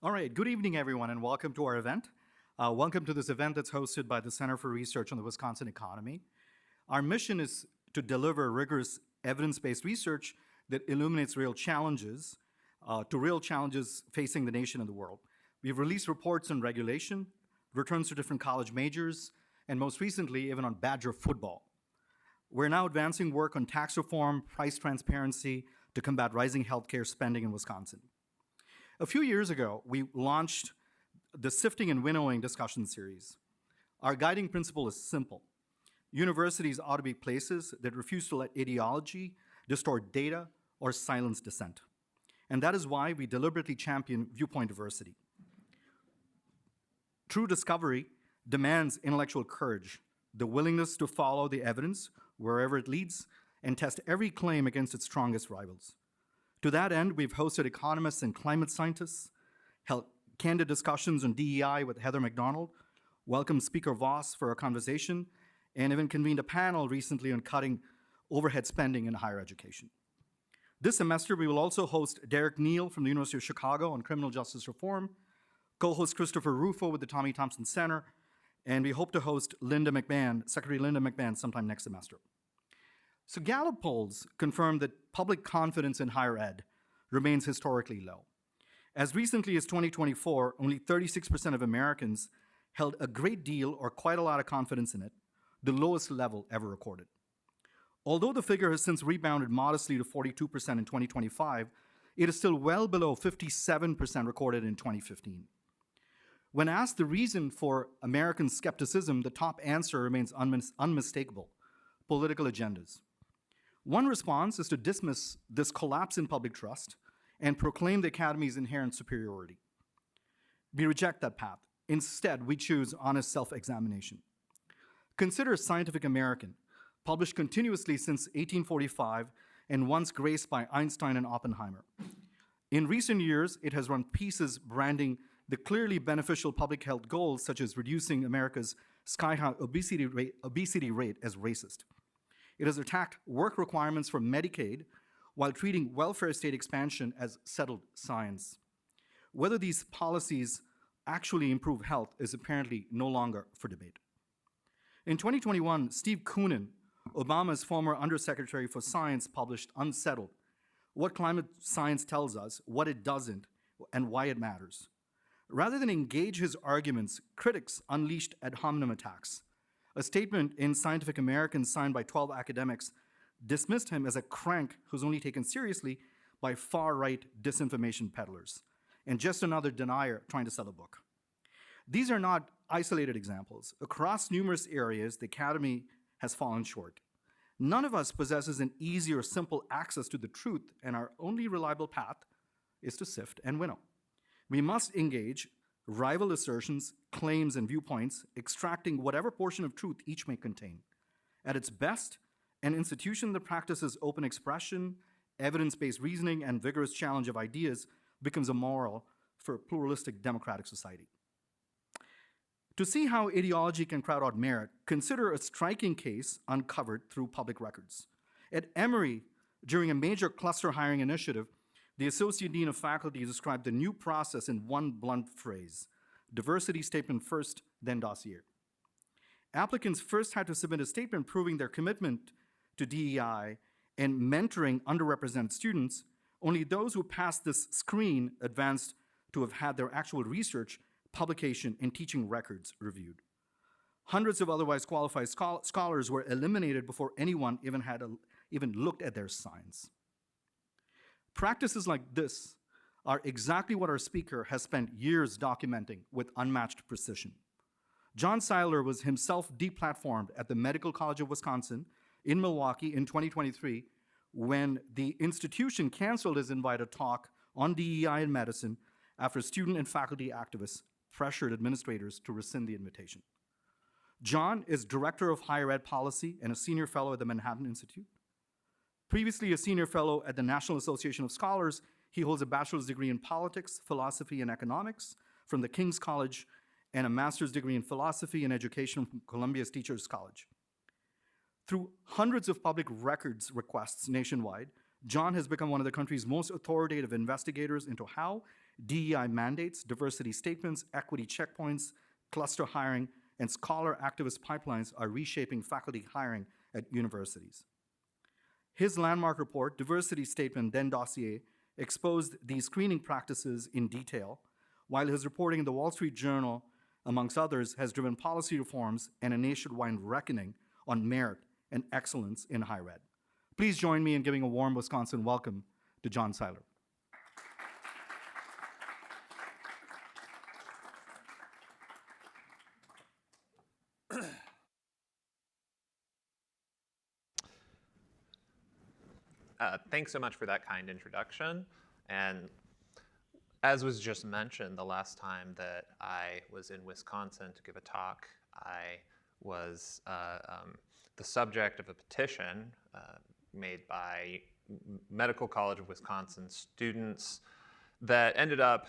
All right, good evening, everyone, and welcome to our event. Welcome to this event that's hosted by the Center for Research on the Wisconsin Economy. Our mission is to deliver rigorous evidence-based research that illuminates real challenges facing the nation and the world. We've released reports on regulation, returns to different college majors, and most recently, even on Badger football. We're now advancing work on tax reform, price transparency to combat rising healthcare spending in Wisconsin. A few years ago, we launched the Sifting and Winnowing discussion series. Our guiding principle is simple. Universities ought to be places that refuse to let ideology distort data or silence dissent. And that is why we deliberately champion viewpoint diversity. True discovery demands intellectual courage, the willingness to follow the evidence wherever it leads and test every claim against its strongest rivals. To that end, we've hosted economists and climate scientists, held candid discussions on DEI with Heather McDonald, welcomed Speaker Voss for a conversation, and even convened a panel recently on cutting overhead spending in higher education. This semester, we will also host Derek Neal from the University of Chicago on criminal justice reform, co-host Christopher Rufo with the Tommy Thompson Center, and we hope to host Secretary Linda McMahon sometime next semester. So Gallup polls confirm that public confidence in higher ed remains historically low. As recently as 2024, only 36% of Americans held a great deal or quite a lot of confidence in it, the lowest level ever recorded. Although the figure has since rebounded modestly to 42% in 2025, it is still well below 57% recorded in 2015. When asked the reason for American skepticism, the top answer remains unmistakable: political agendas. One response is to dismiss this collapse in public trust and proclaim the academy's inherent superiority. We reject that path. Instead, we choose honest self-examination. Consider Scientific American, published continuously since 1845 and once graced by Einstein and Oppenheimer. In recent years, it has run pieces branding the clearly beneficial public health goals, such as reducing America's sky-high obesity rate as racist. It has attacked work requirements for Medicaid while treating welfare state expansion as settled science. Whether these policies actually improve health is apparently no longer for debate. In 2021, Steve Koonin, Obama's former Undersecretary for Science, published Unsettled: What Climate Science Tells Us, What It Doesn't, and Why It Matters. Rather than engage his arguments, critics unleashed ad hominem attacks. A statement in Scientific American signed by 12 academics dismissed him as a crank who's only taken seriously by far-right disinformation peddlers, and just another denier trying to sell a book. These are not isolated examples. Across numerous areas, the academy has fallen short. None of us possesses an easy or simple access to the truth, and our only reliable path is to sift and winnow. We must engage rival assertions, claims, and viewpoints, extracting whatever portion of truth each may contain. At its best, an institution that practices open expression, evidence-based reasoning, and vigorous challenge of ideas becomes a moral for a pluralistic democratic society. To see how ideology can crowd out merit, consider a striking case uncovered through public records. At Emory, during a major cluster hiring initiative, the Associate Dean of Faculty described the new process in one blunt phrase: diversity statement first, then dossier. Applicants first had to submit a statement proving their commitment to DEI and mentoring underrepresented students. Only those who passed this screen advanced to have had their actual research, publication, and teaching records reviewed. Hundreds of otherwise qualified scholars were eliminated before anyone even looked at their science. Practices like this are exactly what our speaker has spent years documenting with unmatched precision. John Salier was himself deplatformed at the Medical College of Wisconsin in Milwaukee in 2023 when the institution canceled his invited talk on DEI in medicine after student and faculty activists pressured administrators to rescind the invitation. John is Director of Higher Ed Policy and a Senior Fellow at the Manhattan Institute. Previously a Senior Fellow at the National Association of Scholars, he holds a bachelor's degree in politics, philosophy, and economics from the King's College and a master's degree in philosophy and education from Columbia's Teachers College. Through hundreds of public records requests nationwide, John has become one of the country's most authoritative investigators into how DEI mandates, diversity statements, equity checkpoints, cluster hiring, and scholar activist pipelines are reshaping faculty hiring at universities. His landmark report, Diversity Statement, then Dossier, exposed these screening practices in detail, while his reporting in the Wall Street Journal, amongst others, has driven policy reforms and a nationwide reckoning on merit and excellence in higher ed. Please join me in giving a warm Wisconsin welcome to John Salier. Thanks so much for that kind introduction. And as was just mentioned, the last time that I was in Wisconsin to give a talk, I was the subject of a petition made by Medical College of Wisconsin students that ended up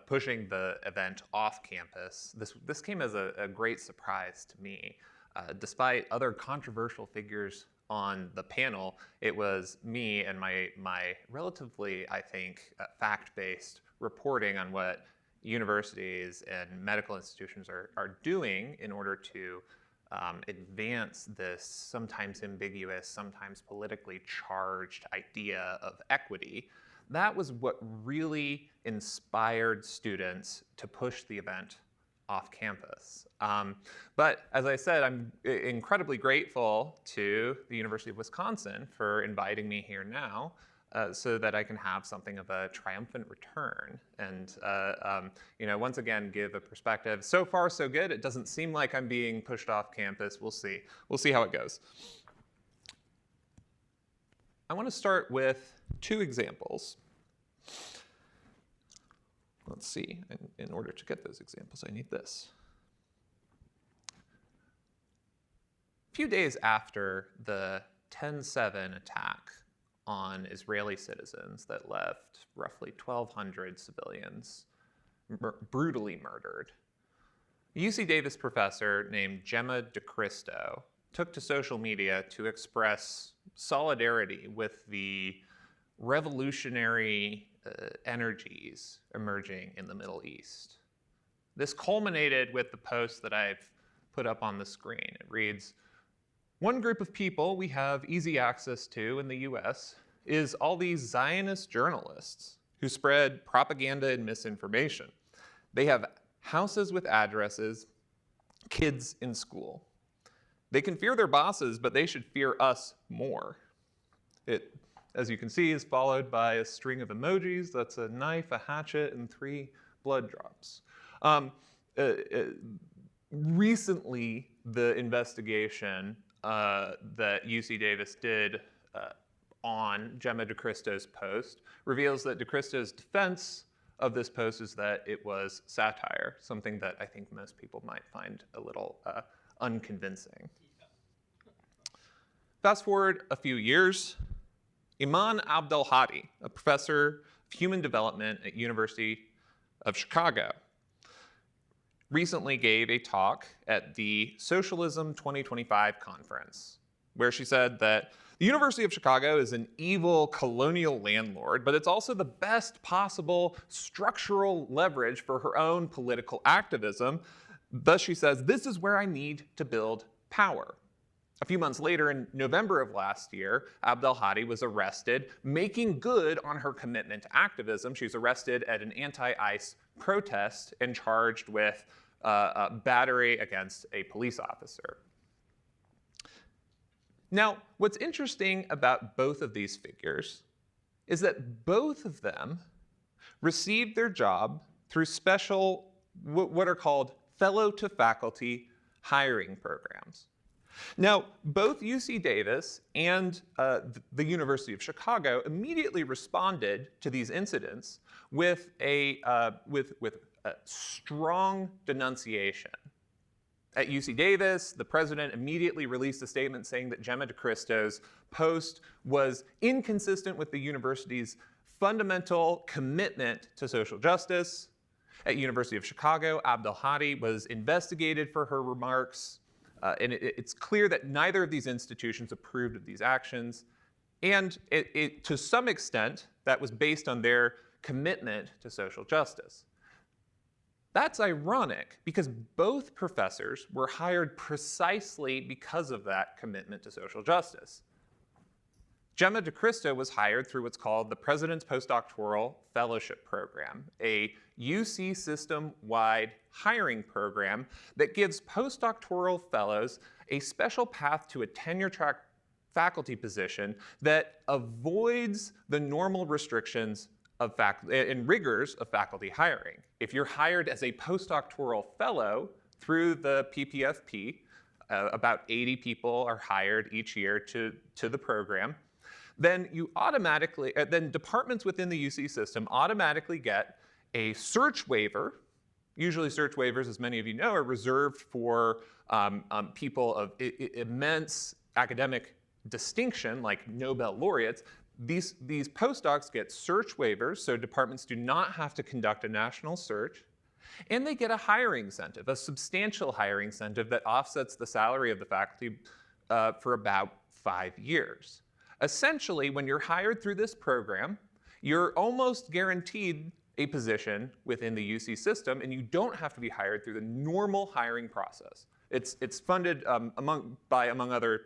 pushing the event off campus. This came as a great surprise to me. Despite other controversial figures on the panel, it was me and my relatively, I think, fact-based reporting on what universities and medical institutions are doing in order to advance this sometimes ambiguous, sometimes politically charged idea of equity. That was what really inspired students to push the event off campus. But as I said, I'm incredibly grateful to the University of Wisconsin for inviting me here now so that I can have something of a triumphant return and once again give a perspective. So far, so good. It doesn't seem like I'm being pushed off campus. We'll see. We'll see how it goes. I want to start with two examples. Let's see, in order to get those examples, I need this. A few days after the 10/7 attack on Israeli citizens that left roughly 1,200 civilians brutally murdered, a UC Davis professor named Gemma DeCristo took to social media to express solidarity with the revolutionary energies emerging in the Middle East. This culminated with the post that I've put up on the screen. It reads, "One group of people we have easy access to in the US is all these Zionist journalists who spread propaganda and misinformation. They have houses with addresses, kids in school. They can fear their bosses, but they should fear us more." It, as you can see, is followed by a string of emojis. That's a knife, a hatchet, and 3 blood drops. Recently, the investigation that UC Davis did on Gemma DeCristo's post reveals that DeCristo's defense of this post is that it was satire, something that I think most people might find a little unconvincing. Fast forward a few years, Iman Abdelhadi, a professor of human development at University of Chicago, recently gave a talk at the Socialism 2025 conference, where she said that the University of Chicago is an evil colonial landlord, but it's also the best possible structural leverage for her own political activism. Thus, she says, "This is where I need to build power." A few months later, in November of last year, Abdelhadi was arrested, making good on her commitment to activism. She was arrested at an anti-ICE protest and charged with battery against a police officer. Now, what's interesting about both of these figures is that both of them received their job through special, what are called fellow-to-faculty hiring programs. Now, both UC Davis and the University of Chicago immediately responded to these incidents with a strong denunciation. At UC Davis, the president immediately released a statement saying that Gemma DeCristo's post was inconsistent with the university's fundamental commitment to social justice. At University of Chicago, Abdelhadi was investigated for her remarks. And it's clear that neither of these institutions approved of these actions. And to some extent, that was based on their commitment to social justice. That's ironic because both professors were hired precisely because of that commitment to social justice. Gemma DeChrista was hired through what's called the President's Postdoctoral Fellowship Program, a UC system-wide hiring program that gives postdoctoral fellows a special path to a tenure-track faculty position that avoids the normal restrictions of and rigors of faculty hiring. If you're hired as a postdoctoral fellow through the PPFP, about 80 people are hired each year to the program, then you automatically, then departments within the UC system automatically get a search waiver. Usually search waivers, as many of you know, are reserved for people of immense academic distinction, like Nobel laureates. These postdocs get search waivers, so departments do not have to conduct a national search, and they get a hiring incentive, a substantial hiring incentive that offsets the salary of the faculty for about 5 years. Essentially, when you're hired through this program, you're almost guaranteed a position within the UC system, and you don't have to be hired through the normal hiring process. It's funded by, among other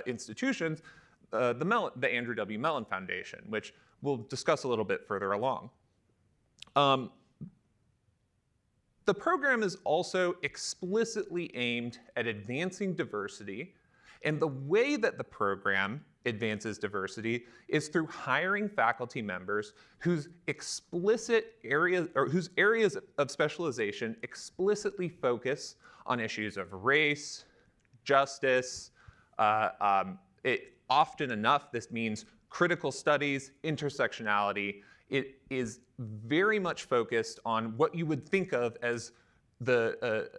institutions, the Andrew W. Mellon Foundation, which we'll discuss a little bit further along. The program is also explicitly aimed at advancing diversity, and the way that the program advances diversity is through hiring faculty members whose whose areas of specialization explicitly focus on issues of race, justice. Often enough, this means critical studies, intersectionality. It is very much focused on what you would think of as the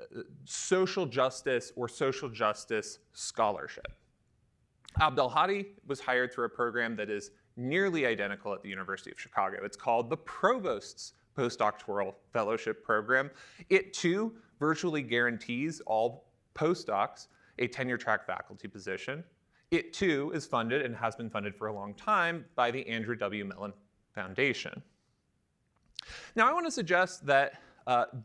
social justice or social justice scholarship. Abdelhadi was hired through a program that is nearly identical at the University of Chicago. It's called the Provost's Postdoctoral Fellowship Program. It too virtually guarantees all postdocs a tenure-track faculty position. It too is funded and has been funded for a long time by the Andrew W. Mellon Foundation. Now I want to suggest that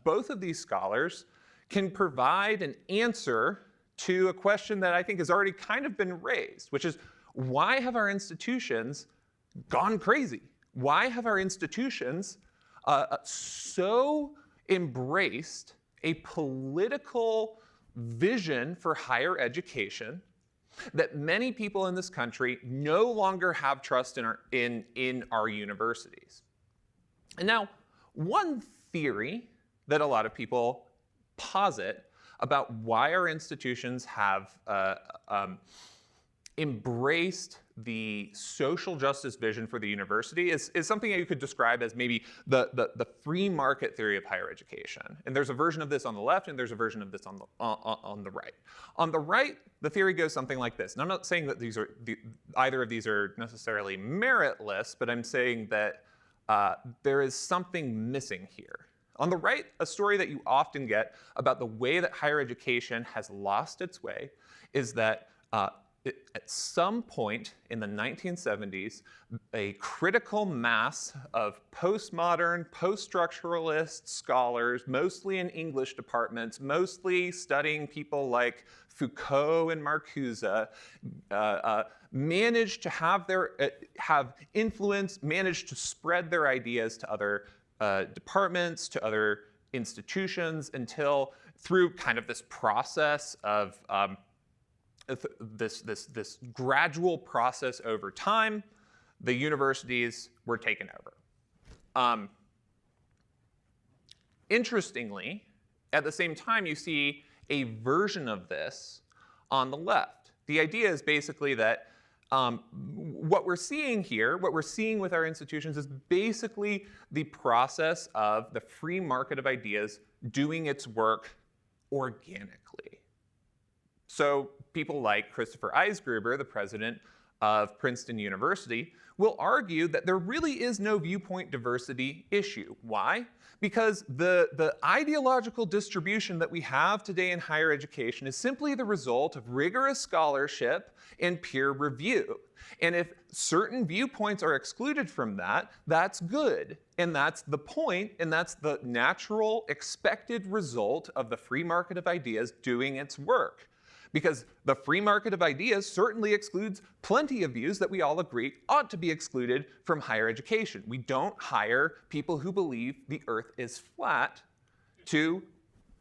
both of these scholars can provide an answer to a question that I think has already kind of been raised, which is, why have our institutions gone crazy? Why have our institutions so embraced a political vision for higher education that many people in this country no longer have trust in our universities? And now, one theory that a lot of people posit about why our institutions have embraced the social justice vision for the university is something that you could describe as maybe the free market theory of higher education. And there's a version of this on the left, and there's a version of this on the right. On the right, the theory goes something like this. And I'm not saying that either of these are necessarily meritless, but I'm saying that there is something missing here. On the right, a story that you often get about the way that higher education has lost its way is that at some point in the 1970s, a critical mass of postmodern, post-structuralist scholars, mostly in English departments, mostly studying people like Foucault and Marcuse, managed to have influence, managed to spread their ideas to other departments, to other institutions, until through kind of this process of this gradual process over time, the universities were taken over. Interestingly, at the same time, you see a version of this on the left. The idea is basically that what we're seeing here, what we're seeing with our institutions, is basically the process of the free market of ideas doing its work organically. So people like Christopher Eisgruber, the president of Princeton University will argue that there really is no viewpoint diversity issue. Why? Because the ideological distribution that we have today in higher education is simply the result of rigorous scholarship and peer review. And if certain viewpoints are excluded from that, that's good. And that's the point, and that's the natural, expected result of the free market of ideas doing its work. Because the free market of ideas certainly excludes plenty of views that we all agree ought to be excluded from higher education. We don't hire people who believe the earth is flat to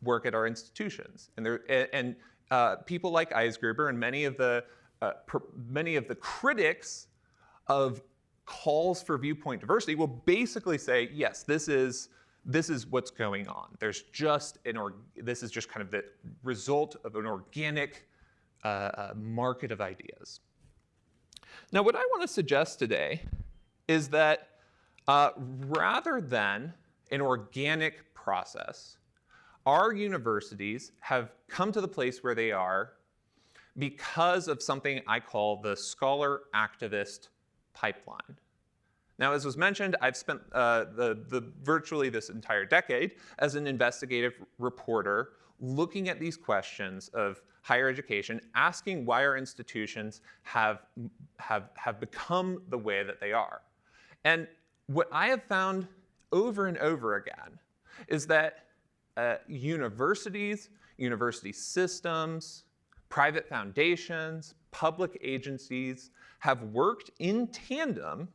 work at our institutions. And people like Eisgruber and many of the critics of calls for viewpoint diversity will basically say, yes, this is what's going on. This is just kind of the result of an organic market of ideas. Now, what I want to suggest today is that rather than an organic process, our universities have come to the place where they are because of something I call the scholar activist pipeline. Now, as was mentioned, I've spent virtually this entire decade as an investigative reporter looking at these questions of higher education, asking why our institutions have become the way that they are. And what I have found over and over again is that universities, university systems, private foundations, public agencies have worked in tandem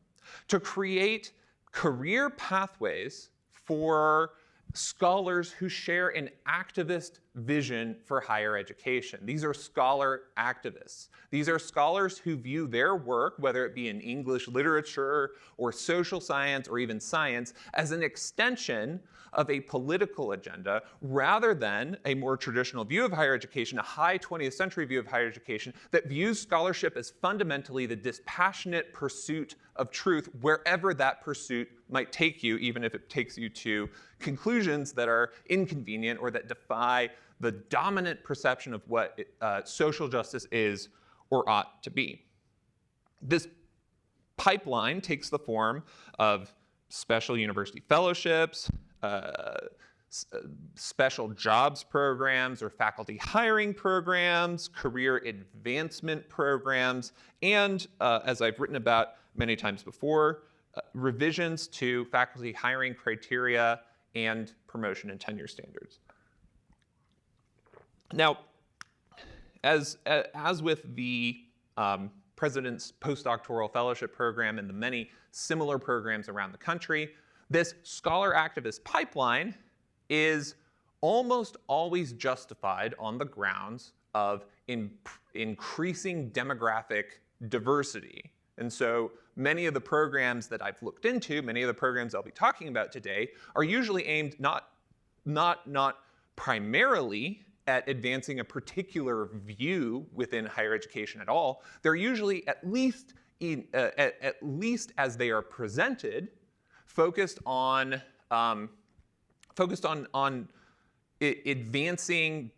to create career pathways for scholars who share an activist vision for higher education. These are scholar activists. These are scholars who view their work, whether it be in English literature or social science or even science, as an extension of a political agenda rather than a more traditional view of higher education, a high 20th century view of higher education that views scholarship as fundamentally the dispassionate pursuit of truth wherever that pursuit might take you, even if it takes you to conclusions that are inconvenient or that defy the dominant perception of what social justice is or ought to be. This pipeline takes the form of special university fellowships, special jobs programs or faculty hiring programs, career advancement programs, and as I've written about many times before, revisions to faculty hiring criteria and promotion and tenure standards. Now, as with the President's Postdoctoral Fellowship Program and the many similar programs around the country, this scholar activist pipeline is almost always justified on the grounds of increasing demographic diversity. And so many of the programs that I've looked into, many of the programs I'll be talking about today, are usually aimed not primarily at advancing a particular view within higher education at all. They're usually at least as they are presented, focused on advancing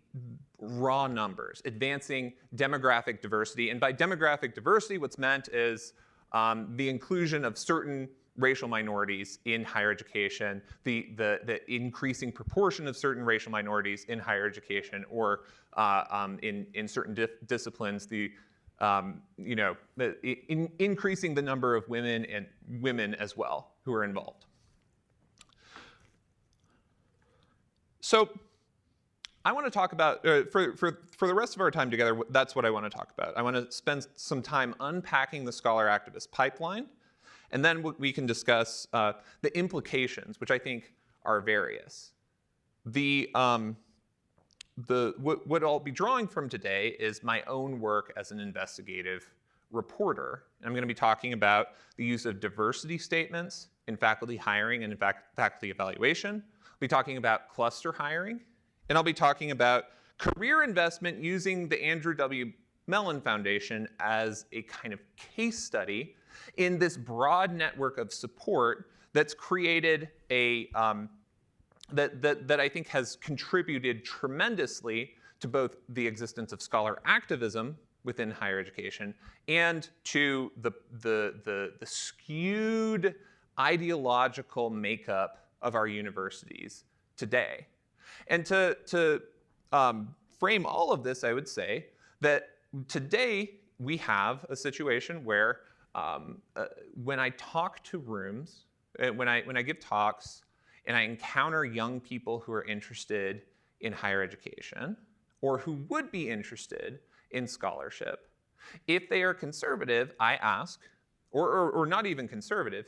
raw numbers, advancing demographic diversity. And by demographic diversity, what's meant is the inclusion of certain racial minorities in higher education, the increasing proportion of certain racial minorities in higher education, or in certain disciplines, increasing the number of women as well who are involved. So I want to talk about, for the rest of our time together, that's what I want to talk about. I want to spend some time unpacking the scholar activist pipeline, and then we can discuss the implications, which I think are various. What I'll be drawing from today is my own work as an investigative reporter. And I'm going to be talking about the use of diversity statements in faculty hiring and in faculty evaluation. I'll be talking about cluster hiring, and I'll be talking about career investment using the Andrew W. Mellon Foundation as a kind of case study in this broad network of support that's created that I think has contributed tremendously to both the existence of scholar activism within higher education and to the skewed ideological makeup of our universities today. And to frame all of this, I would say that today we have a situation where when I talk to rooms, when I give talks, and I encounter young people who are interested in higher education or who would be interested in scholarship, if they are conservative, I ask, or not even conservative,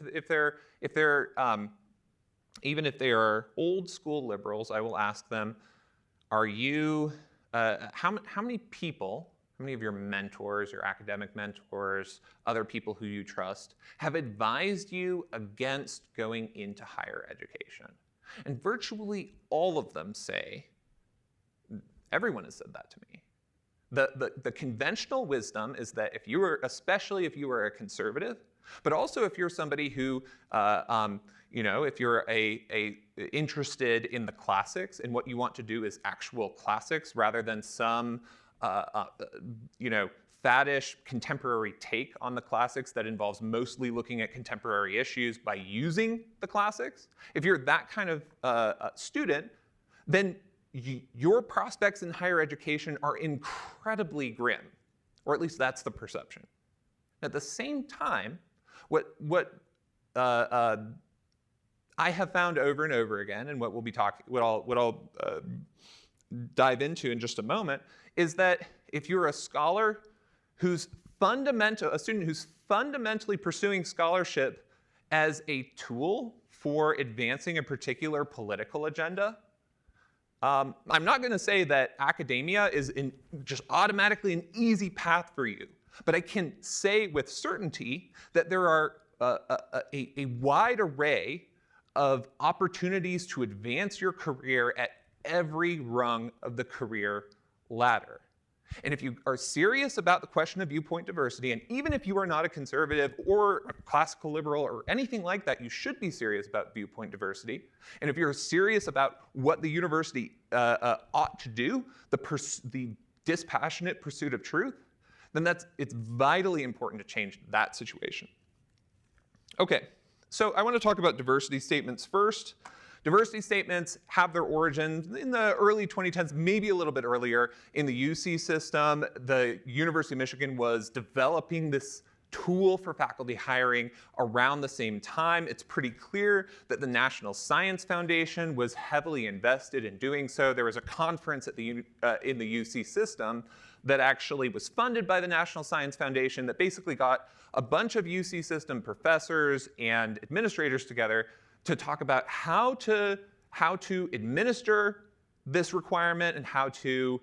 even if they are old school liberals, I will ask them, are you, how many people, how many of your mentors, your academic mentors, other people who you trust, have advised you against going into higher education? And virtually all of them say, everyone has said that to me. The conventional wisdom is that if you were, especially if you were a conservative, but also if you're somebody who, if you're interested in the classics and what you want to do is actual classics rather than some, faddish contemporary take on the classics that involves mostly looking at contemporary issues by using the classics. If you're that kind of student, then your prospects in higher education are incredibly grim, or at least that's the perception. At the same time, what I have found over and over again, and what I'll dive into in just a moment, is that if you're a scholar a student who's fundamentally pursuing scholarship as a tool for advancing a particular political agenda, I'm not going to say that academia is just automatically an easy path for you, but I can say with certainty that there are a wide array of opportunities to advance your career at every rung of the career ladder. And if you are serious about the question of viewpoint diversity, and even if you are not a conservative or a classical liberal or anything like that, you should be serious about viewpoint diversity. And if you're serious about what the university ought to do, the dispassionate pursuit of truth, then it's vitally important to change that situation. Okay, so I want to talk about diversity statements first. Diversity statements have their origins in the early 2010s, maybe a little bit earlier, in the UC system. The University of Michigan was developing this tool for faculty hiring around the same time. It's pretty clear that the National Science Foundation was heavily invested in doing so. There was a conference in the UC system that actually was funded by the National Science Foundation that basically got a bunch of UC system professors and administrators together to talk about how to administer this requirement and how to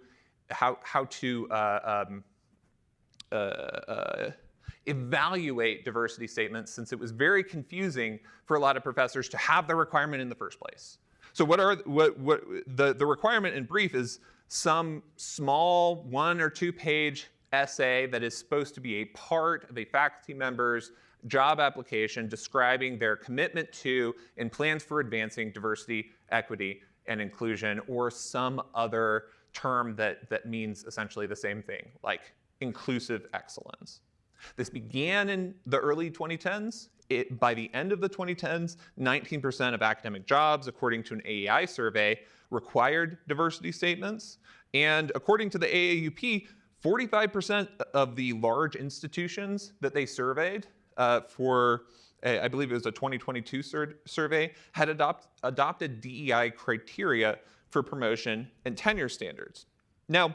evaluate diversity statements, since it was very confusing for a lot of professors to have the requirement in the first place. So the requirement in brief is some small 1 or 2 page essay that is supposed to be a part of a faculty member's job application describing their commitment to and plans for advancing diversity, equity, and inclusion, or some other term that means essentially the same thing, like inclusive excellence. This began in the early 2010s. By the end of the 2010s, 19% of academic jobs, according to an AEI survey, required diversity statements. And according to the AAUP, 45% of the large institutions that they surveyed for, I believe it was a 2022 survey, had adopted DEI criteria for promotion and tenure standards. Now,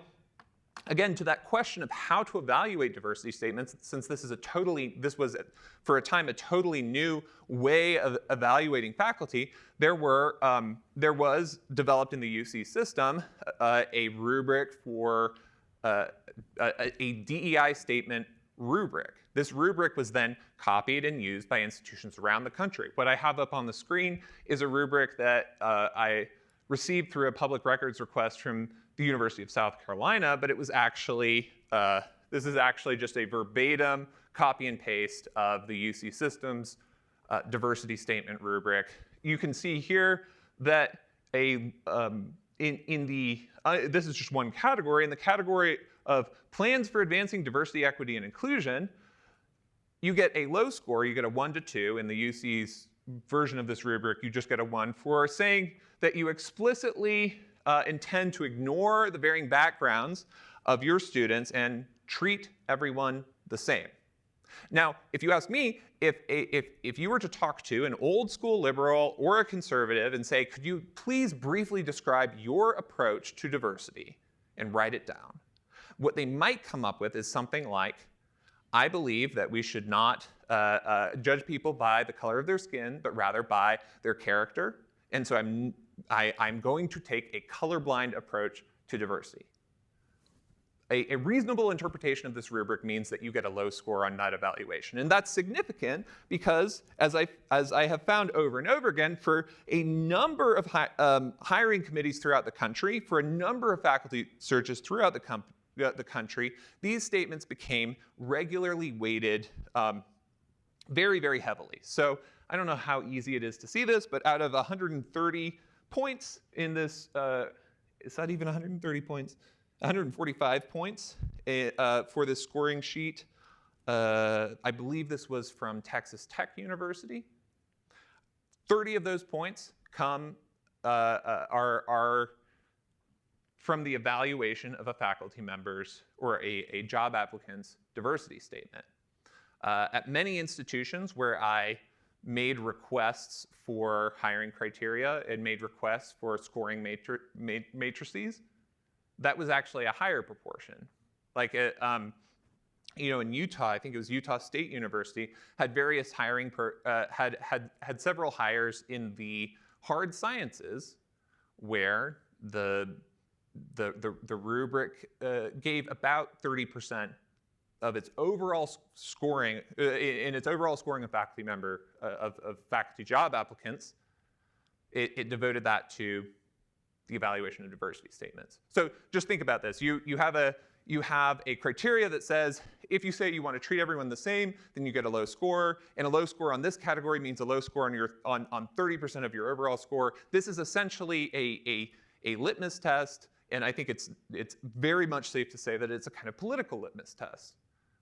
again, to that question of how to evaluate diversity statements, since this was for a time a totally new way of evaluating faculty, there was developed in the UC system a rubric for a DEI statement rubric. This rubric was then copied and used by institutions around the country. What I have up on the screen is a rubric that I received through a public records request from the University of South Carolina, but it was actually, this is actually just a verbatim copy and paste of the UC Systems diversity statement rubric. You can see here that this is just one category. In the category of plans for advancing diversity, equity, and inclusion, you get a low score. You get a 1 to 2. In the UC's version of this rubric, you just get a 1 for saying that you explicitly intend to ignore the varying backgrounds of your students and treat everyone the same. Now, if you ask me, if you were to talk to an old school liberal or a conservative and say, could you please briefly describe your approach to diversity and write it down, what they might come up with is something like, I believe that we should not judge people by the color of their skin, but rather by their character. And so I'm going to take a colorblind approach to diversity. A reasonable interpretation of this rubric means that you get a low score on that evaluation. And that's significant because, as I have found over and over again, for a number of hiring committees throughout the country, for a number of faculty searches throughout the country, these statements became regularly weighted very, very heavily. So I don't know how easy it is to see this, but out of 130 points in this, is that even 130 points? 145 points for this scoring sheet. I believe this was from Texas Tech University. 30 of those points are from the evaluation of a faculty member's or a job applicant's diversity statement. At many institutions where I made requests for hiring criteria and made requests for scoring matrices, that was actually a higher proportion. Like, in Utah, I think it was Utah State University, had various hiring, had several hires in the hard sciences where the rubric gave about 30% of its overall scoring, in its overall scoring of faculty member, of faculty job applicants, it devoted that to the evaluation of diversity statements. So just think about this. You have a criteria that says if you say you want to treat everyone the same, then you get a low score. And a low score on this category means a low score on 30% of your overall score. This is essentially a litmus test, and I think it's very much safe to say that it's a kind of political litmus test.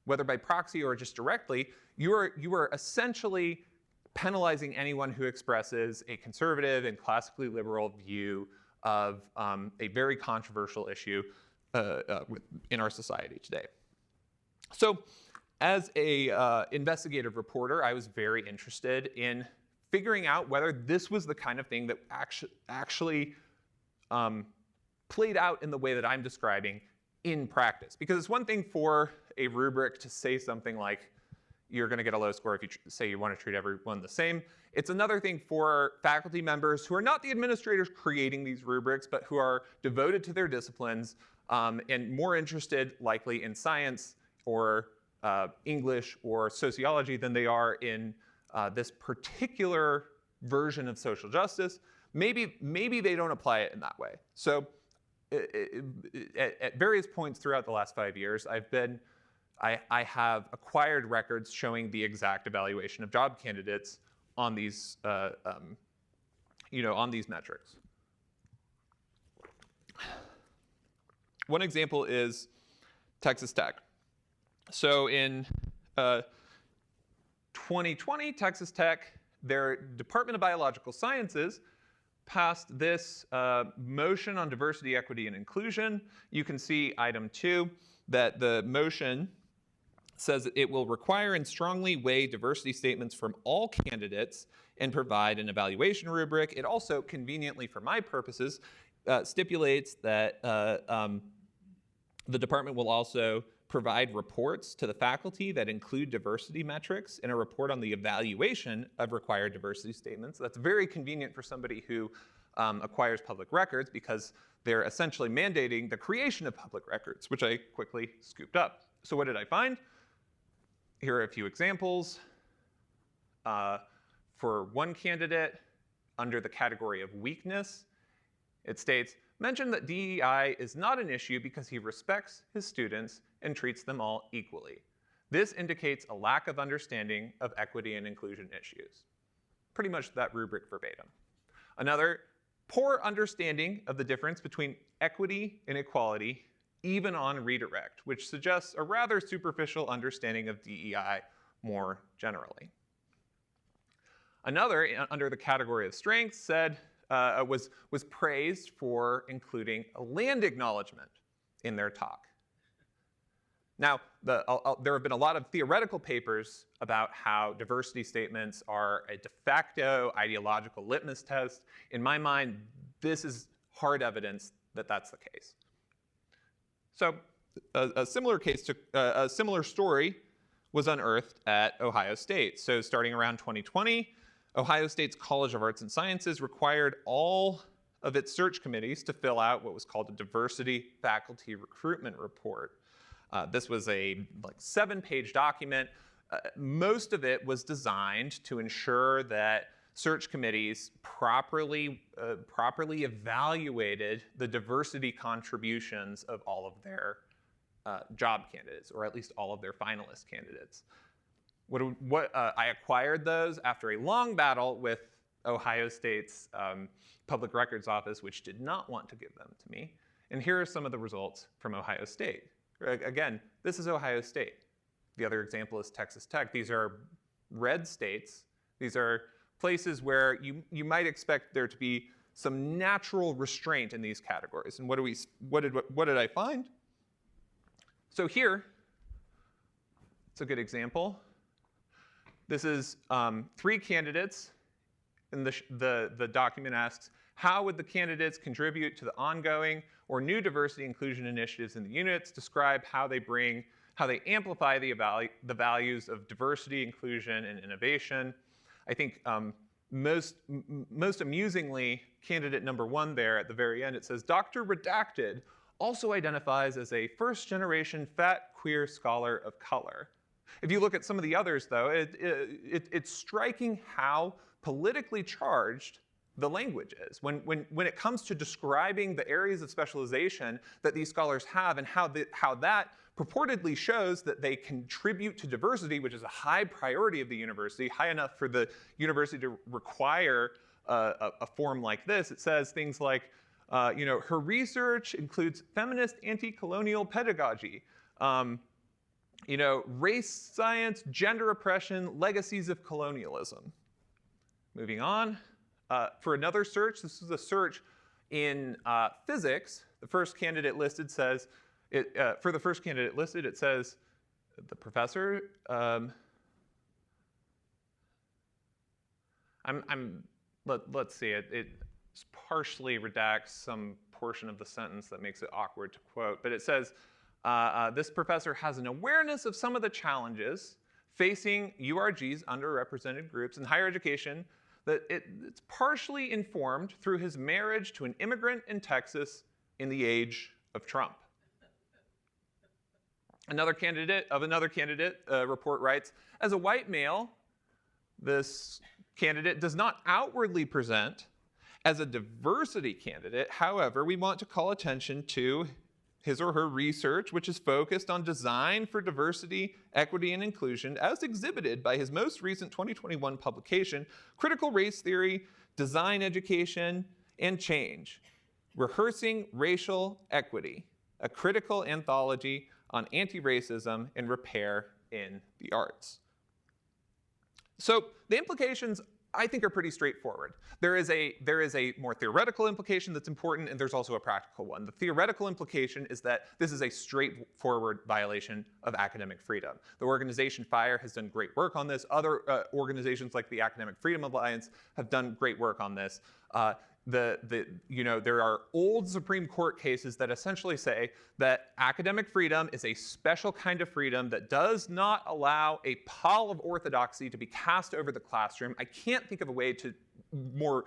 Whether by proxy or just directly, you are essentially penalizing anyone who expresses a conservative and classically liberal view of a very controversial issue in our society today. So as a investigative reporter, I was very interested in figuring out whether this was the kind of thing that actually played out in the way that I'm describing in practice. Because it's one thing for a rubric to say something like, you're going to get a low score if you say you want to treat everyone the same. It's another thing for faculty members who are not the administrators creating these rubrics, but who are devoted to their disciplines and more interested likely in science or English or sociology than they are in this particular version of social justice. Maybe they don't apply it in that way. So at various points throughout the last 5 years, I have acquired records showing the exact evaluation of job candidates on these, on these metrics. One example is Texas Tech. So in 2020, Texas Tech, their Department of Biological Sciences passed this motion on diversity, equity, and inclusion. You can see item 2, that the motion says it will require and strongly weigh diversity statements from all candidates and provide an evaluation rubric. It also, conveniently for my purposes, stipulates that the department will also provide reports to the faculty that include diversity metrics in a report on the evaluation of required diversity statements. That's very convenient for somebody who acquires public records because they're essentially mandating the creation of public records, which I quickly scooped up. So what did I find? Here are a few examples. For one candidate, under the category of weakness, it states, mention that DEI is not an issue because he respects his students and treats them all equally. This indicates a lack of understanding of equity and inclusion issues. Pretty much that rubric verbatim. Another, poor understanding of the difference between equity and equality, even on redirect, which suggests a rather superficial understanding of DEI more generally. Another, under the category of strengths, said was praised for including a land acknowledgement in their talk. Now, there have been a lot of theoretical papers about how diversity statements are a de facto ideological litmus test. In my mind, this is hard evidence that that's the case. So, a similar story was unearthed at Ohio State. So, starting around 2020, Ohio State's College of Arts and Sciences required all of its search committees to fill out what was called a diversity faculty recruitment report. This was a 7-page document. Most of it was designed to ensure that search committees properly evaluated the diversity contributions of all of their job candidates, or at least all of their finalist candidates. I acquired those after a long battle with Ohio State's Public Records Office, which did not want to give them to me. And here are some of the results from Ohio State. Again, this is Ohio State. The other example is Texas Tech. These are red states. These are places where you might expect there to be some natural restraint in these categories. And what did I find? So here, it's a good example. This is 3 candidates, and the document asks, how would the candidates contribute to the ongoing or new diversity inclusion initiatives in the units? Describe how they amplify the values of diversity, inclusion, and innovation. I think most amusingly, candidate number 1 there at the very end, it says, Dr. Redacted also identifies as a first-generation fat queer scholar of color. If you look at some of the others, though, it's striking how politically charged the language is. When it comes to describing the areas of specialization that these scholars have and how that purportedly shows that they contribute to diversity, which is a high priority of the university, high enough for the university to require a form like this, it says things like, her research includes feminist anti-colonial pedagogy, race science, gender oppression, legacies of colonialism. Moving on. For another search, this is a search in physics. The first candidate listed says, for the first candidate listed, it says, the professor, let's see, it partially redacts some portion of the sentence that makes it awkward to quote, but it says, this professor has an awareness of some of the challenges facing URG's underrepresented groups in higher education, that it's partially informed through his marriage to an immigrant in Texas in the age of Trump. Another candidate report writes, as a white male, this candidate does not outwardly present as a diversity candidate. However, we want to call attention to his or her research, which is focused on design for diversity, equity, and inclusion, as exhibited by his most recent 2021 publication, Critical Race Theory, Design Education, and Change, Rehearsing Racial Equity, a critical anthology on anti-racism and repair in the arts. So the implications, I think, are pretty straightforward. There is a more theoretical implication that's important, and there's also a practical one. The theoretical implication is that this is a straightforward violation of academic freedom. The organization FIRE has done great work on this. Other organizations like the Academic Freedom Alliance have done great work on this. There are old Supreme Court cases that essentially say that academic freedom is a special kind of freedom that does not allow a pall of orthodoxy to be cast over the classroom. I can't think of a way to more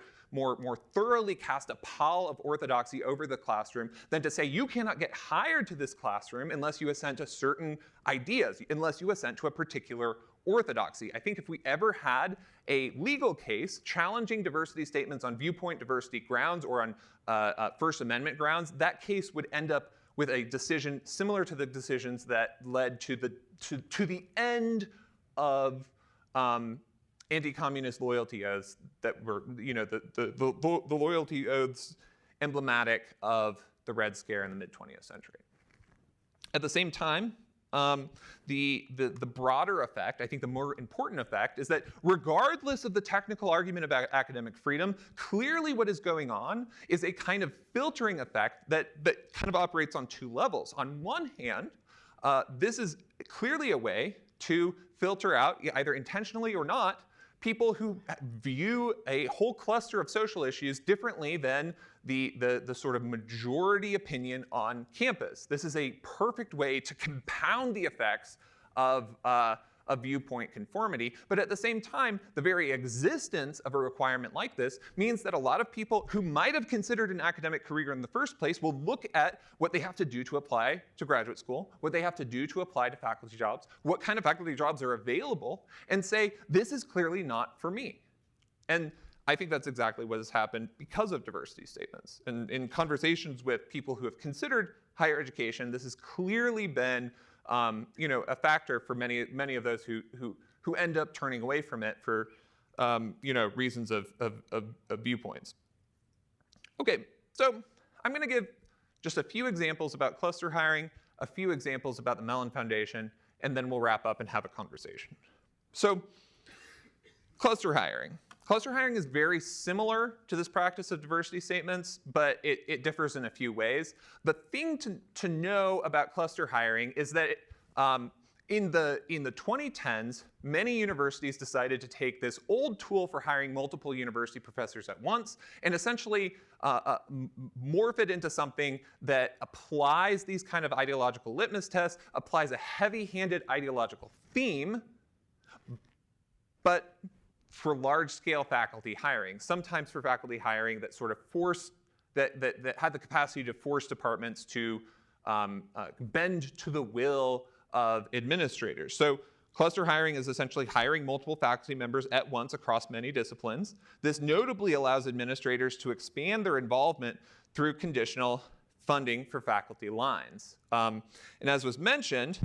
thoroughly cast a pall of orthodoxy over the classroom than to say you cannot get hired to this classroom unless you assent to certain ideas, unless you assent to a particular orthodoxy. I think if we ever had a legal case challenging diversity statements on viewpoint diversity grounds or on First Amendment grounds, that case would end up with a decision similar to the decisions that led to the end of anti-communist loyalty oaths that were, the loyalty oaths emblematic of the Red Scare in the mid-20th century. At the same time, the broader effect, I think the more important effect, is that regardless of the technical argument about academic freedom, clearly what is going on is a kind of filtering effect that kind of operates on two levels. On one hand, this is clearly a way to filter out, either intentionally or not, people who view a whole cluster of social issues differently than the sort of majority opinion on campus. This is a perfect way to compound the effects of a viewpoint conformity. But at the same time, the very existence of a requirement like this means that a lot of people who might have considered an academic career in the first place will look at what they have to do to apply to graduate school, what they have to do to apply to faculty jobs, what kind of faculty jobs are available, and say, this is clearly not for me. And I think that's exactly what has happened because of diversity statements. And in conversations with people who have considered higher education, this has clearly been a factor for many of those who end up turning away from it for reasons of viewpoints. Okay, so I'm going to give just a few examples about cluster hiring, a few examples about the Mellon Foundation, and then we'll wrap up and have a conversation. So, cluster hiring. Cluster hiring is very similar to this practice of diversity statements, but it differs in a few ways. The thing to know about cluster hiring is that in the 2010s, many universities decided to take this old tool for hiring multiple university professors at once and essentially morph it into something that applies these kind of ideological litmus tests, applies a heavy-handed ideological theme, but for large-scale faculty hiring, sometimes for faculty hiring that sort of that had the capacity to force departments to bend to the will of administrators. So cluster hiring is essentially hiring multiple faculty members at once across many disciplines. This notably allows administrators to expand their involvement through conditional funding for faculty lines. And as was mentioned,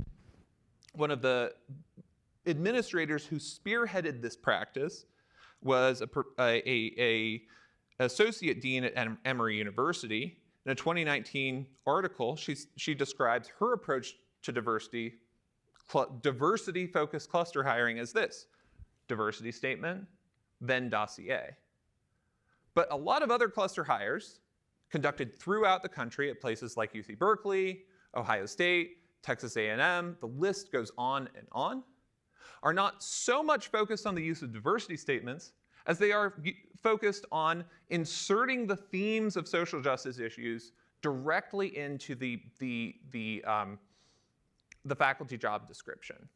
one of the administrators who spearheaded this practice was a associate dean at Emory University. In a 2019 article, she describes her approach to diversity-focused cluster hiring as this: diversity statement, then dossier. But a lot of other cluster hires conducted throughout the country at places like UC Berkeley, Ohio State, Texas A&M, the list goes on and on, are not so much focused on the use of diversity statements as they are focused on inserting the themes of social justice issues directly into the faculty job description.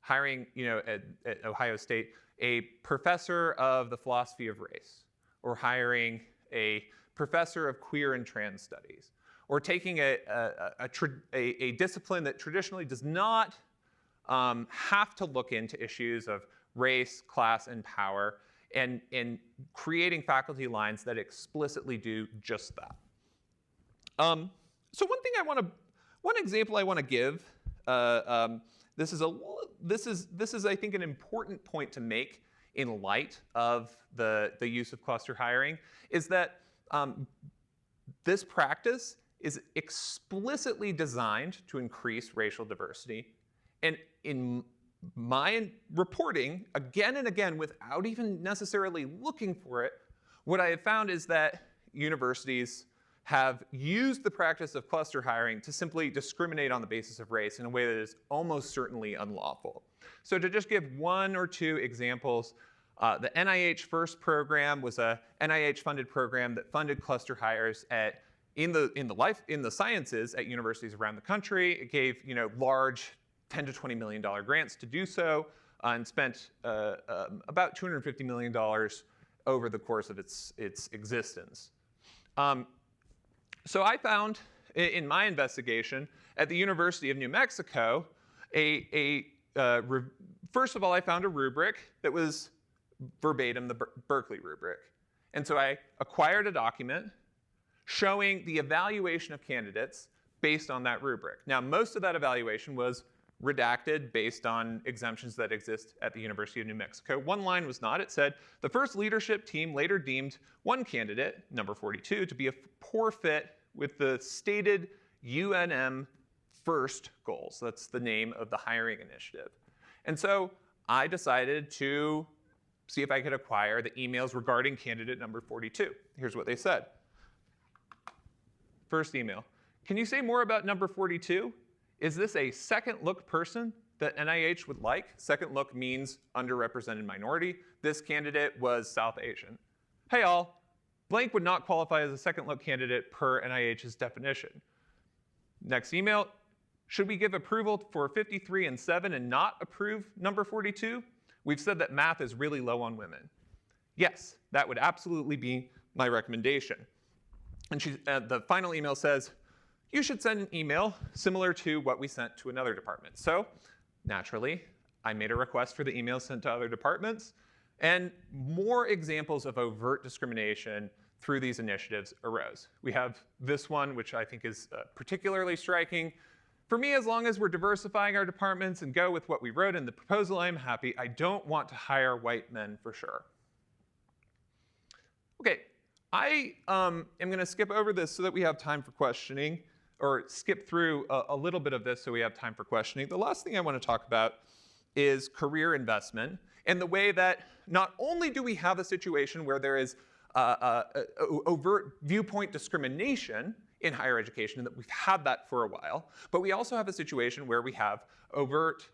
Hiring, at Ohio State, a professor of the philosophy of race, or hiring a professor of queer and trans studies, or taking a discipline that traditionally does not have to look into issues of race, class, and power, and creating faculty lines that explicitly do just that. So one example I want to give. This is I think an important point to make in light of the use of cluster hiring, is that this practice is explicitly designed to increase racial diversity. And in my reporting, again and again, without even necessarily looking for it, what I have found is that universities have used the practice of cluster hiring to simply discriminate on the basis of race in a way that is almost certainly unlawful. So to just give one or two examples, the NIH FIRST program was a NIH-funded program that funded cluster hires in the sciences at universities around the country. It gave large $10 to $20 million grants to do so, and spent about $250 million over the course of its existence. So I found in my investigation at the University of New Mexico, first of all, I found a rubric that was verbatim the Berkeley rubric. And so I acquired a document showing the evaluation of candidates based on that rubric. Now, most of that evaluation was redacted based on exemptions that exist at the University of New Mexico. One line was not. It said, the first leadership team later deemed one candidate, number 42, to be a poor fit with the stated UNM first goals. That's the name of the hiring initiative. And so I decided to see if I could acquire the emails regarding candidate number 42. Here's what they said. First email. Can you say more about number 42? Is this a second look person that NIH would like? Second look means underrepresented minority. This candidate was South Asian. Hey all, blank would not qualify as a second look candidate per NIH's definition. Next email, should we give approval for 53 and 7 and not approve number 42? We've said that math is really low on women. Yes, that would absolutely be my recommendation. And the final email says, you should send an email similar to what we sent to another department. So naturally, I made a request for the email sent to other departments, and more examples of overt discrimination through these initiatives arose. We have this one, which I think is particularly striking. For me, as long as we're diversifying our departments and go with what we wrote in the proposal, I'm happy. I don't want to hire white men for sure. Okay, I am going to skip over this so that we have time for questioning, or skip through a little bit of this so we have time for questioning. The last thing I want to talk about is career investment, and the way that not only do we have a situation where there is overt viewpoint discrimination in higher education, and that we've had that for a while, but we also have a situation where we have overt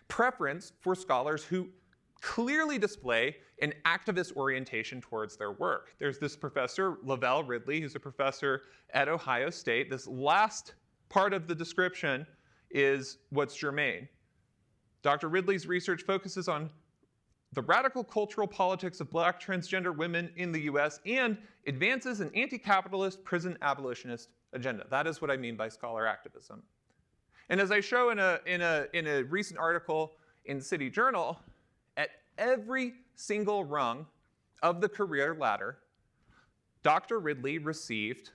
preference for scholars who clearly display an activist orientation towards their work. There's this professor, Lavelle Ridley, who's a professor at Ohio State. This last part of the description is what's germane. Dr. Ridley's research focuses on the radical cultural politics of black transgender women in the US and advances an anti-capitalist prison abolitionist agenda. That is what I mean by scholar activism. And as I show in a recent article in City Journal, at every single rung of the career ladder, Dr. Ridley received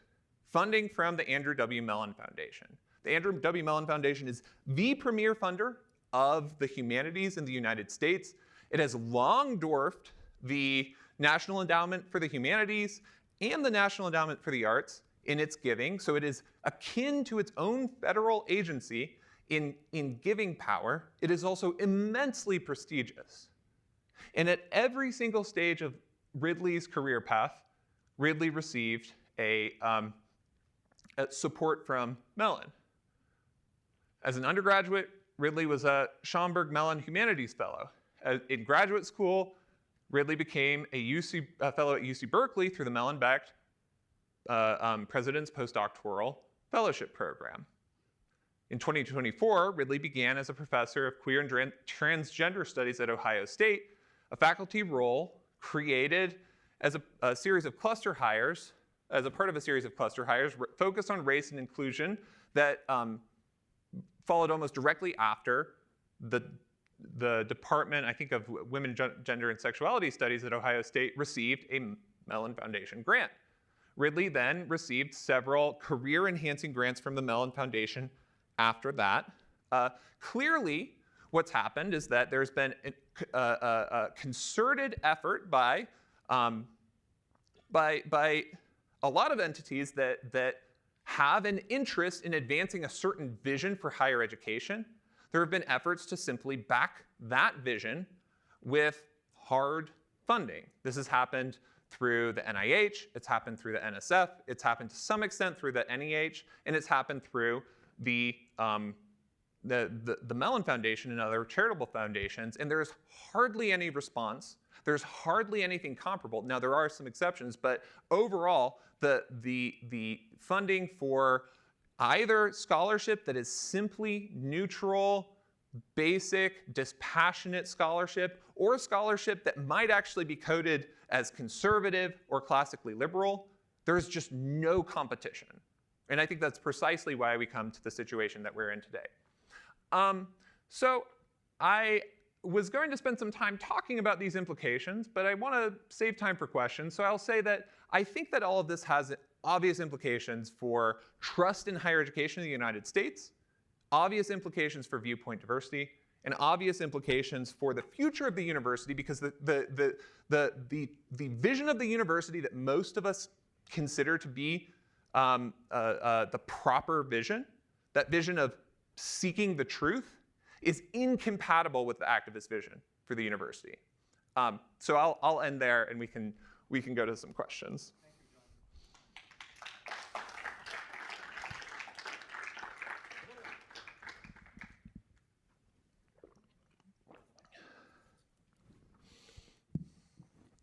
funding from the Andrew W. Mellon Foundation. The Andrew W. Mellon Foundation is the premier funder of the humanities in the United States. It has long dwarfed the National Endowment for the Humanities and the National Endowment for the Arts in its giving, so it is akin to its own federal agency in giving power. It is also immensely prestigious. And at every single stage of Ridley's career path, Ridley received a support from Mellon. As an undergraduate, Ridley was a Schomburg Mellon Humanities Fellow. In graduate school, Ridley became a fellow at UC Berkeley through the Mellon-backed President's Postdoctoral Fellowship Program. In 2024, Ridley began as a professor of queer and transgender studies at Ohio State, a faculty role created as a series of cluster hires, as a part of a series of cluster hires focused on race and inclusion that followed almost directly after the Department, I think, of Women, Gender, and Sexuality Studies at Ohio State received a Mellon Foundation grant. Ridley then received several career-enhancing grants from the Mellon Foundation after that. Clearly, what's happened is that there's been a concerted effort by a lot of entities that have an interest in advancing a certain vision for higher education. There have been efforts to simply back that vision with hard funding. This has happened through the NIH, it's happened through the NSF, it's happened to some extent through the NEH, and it's happened through the Mellon Foundation and other charitable foundations, and there's hardly any response. There's hardly anything comparable. Now, there are some exceptions, but overall, the funding for either scholarship that is simply neutral, basic, dispassionate scholarship, or scholarship that might actually be coded as conservative or classically liberal, there's just no competition. And I think that's precisely why we come to the situation that we're in today. So I was going to spend some time talking about these implications, but I want to save time for questions. So I'll say that I think that all of this has obvious implications for trust in higher education in the United States, obvious implications for viewpoint diversity, and obvious implications for the future of the university, because the vision of the university that most of us consider to be the proper vision, that vision of seeking the truth is incompatible with the activist vision for the university. So I'll end there, and we can go to some questions.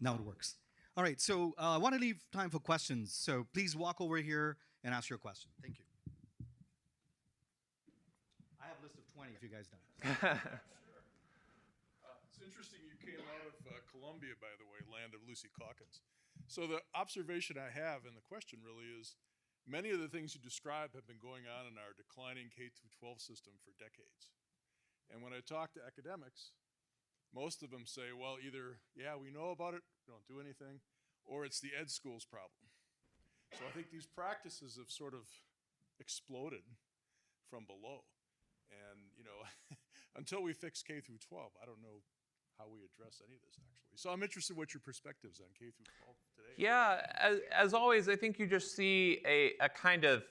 Now it works. All right, so I want to leave time for questions. So please walk over here and ask your question. Thank you. I have a list of 20 if you guys don't. It's interesting you came out of Columbia, by the way, land of Lucy Calkins. So the observation I have and the question really is, many of the things you describe have been going on in our declining K-12 system for decades. And when I talk to academics, most of them say, well, either, yeah, we know about it, don't do anything, or it's the ed schools problem. So I think these practices have sort of exploded from below. And, you know, until we fix K through 12, I don't know how we address any of this, actually. So I'm interested in what your perspectives on K through 12 today. Yeah, as always, I think you just see a kind of